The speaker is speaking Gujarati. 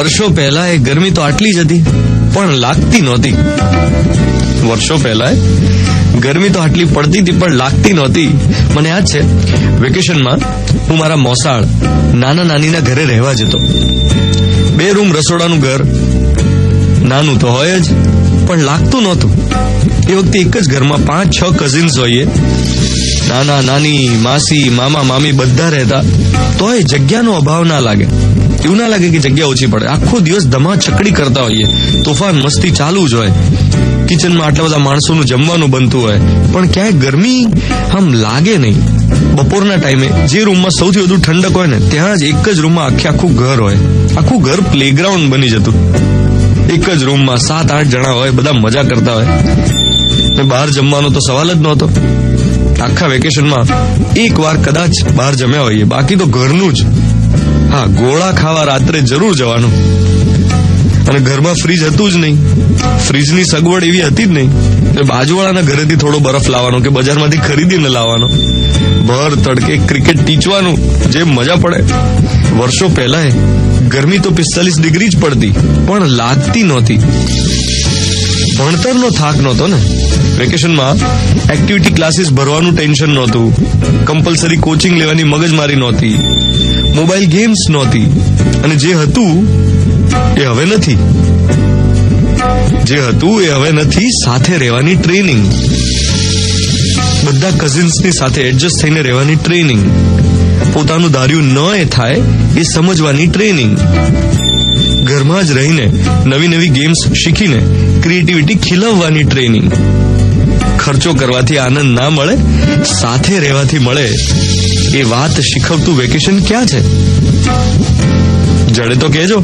વર્ષો પહેલા એ ગરમી તો આટલી જ હતી, પણ લાગતી નહોતી. વર્ષો પહેલા ગરમી તો આટલી પડતી હતી પણ લાગતી નહોતી. મને યાદ છે, વેકેશનમાં હું મારા મોસાળ નાના નાનીના ઘરે રહેવા જતો. 2 રૂમ રસોડાનું ઘર, નાનું તો હોય જ, પણ લાગતું નહોતું. એ વખતે એક જ ઘરમાં 5-6 કઝિન્સ હોઈએ. નાના નાની, માસી, મામા મામી બધા રહેતા. તોય જગ્યાનો અભાવ ના લાગે. એવું ના લાગે કે જગ્યા ઓછી પડે. આખો દિવસ ધમાચકડી કરતા હોઈએ, તોફાન મસ્તી ચાલુ જ હોય. કિચનમાં આટલા બધા માણસોનું જમવાનું બનતું હોય, પણ ક્યાંય ગરમી આમ લાગે નહીં. બપોરના ટાઈમે જે રૂમમાં સૌથી વધુ ઠંડક હોય ને, ત્યાં જ એક જ રૂમમાં આખું ઘર હોય. આખું ઘર પ્લેગ્રાઉન્ડ બની જતું. એક જ રૂમમાં 7-8 જણા હોય, બધા મજા કરતા હોય. ને બહાર જમવાનો તો સવાલ જ નહોતો. આખા વેકેશનમાં એક વાર કદાચ બહાર જમ્યા હોઈએ, બાકી તો ઘરનું જ. હા, ગોળા ખાવા રાત્રે જરૂર જવાનું. અને ઘરમાં ફ્રીજ હતું જ નહીં. ફ્રીજની સગવડ એવી હતી જ નહીં. બાજુવાળાના ઘરેથી થોડો બરફ લાવવાનો કે બજારમાંથી ખરીદીને લાવવાનો. ભર તડકે ક્રિકેટ ટીચવાનું, જે મજા પડે. વર્ષો પહેલા ગરમી તો 45 ડિગ્રી જ પડતી, પણ લાગતી નહોતી. ભણતરનો થાક નહોતો ને. વેકેશનમાં એક્ટિવિટી ક્લાસીસ ભરવાનું ટેન્શન નહોતું. કમ્પલસરી કોચિંગ લેવાની મગજમારી નહોતી. મોબાઈલ ગેમ્સ નહોતી. અને જે હતું એ હવે નથી. જે હતું એ હવે નથી. સાથે રહેવાની ટ્રેનિંગ. બધા કઝિન્સની સાથે એડજસ્ટ થઈને રહેવાની ટ્રેનિંગ. પોતાનું ધાર્યું ન એ થાય એ સમજવાની ટ્રેનિંગ. ઘરમાં જ રહીને નવી નવી ગેમ્સ શીખીને ક્રિએટિવિટી ખીલવવાની ટ્રેનિંગ. ખર્ચો કરવાથી આનંદ ના મળે, સાથે રહેવાથી મળે. એ વાત શીખવતું વેકેશન ક્યાં છે? જડે તો કહેજો.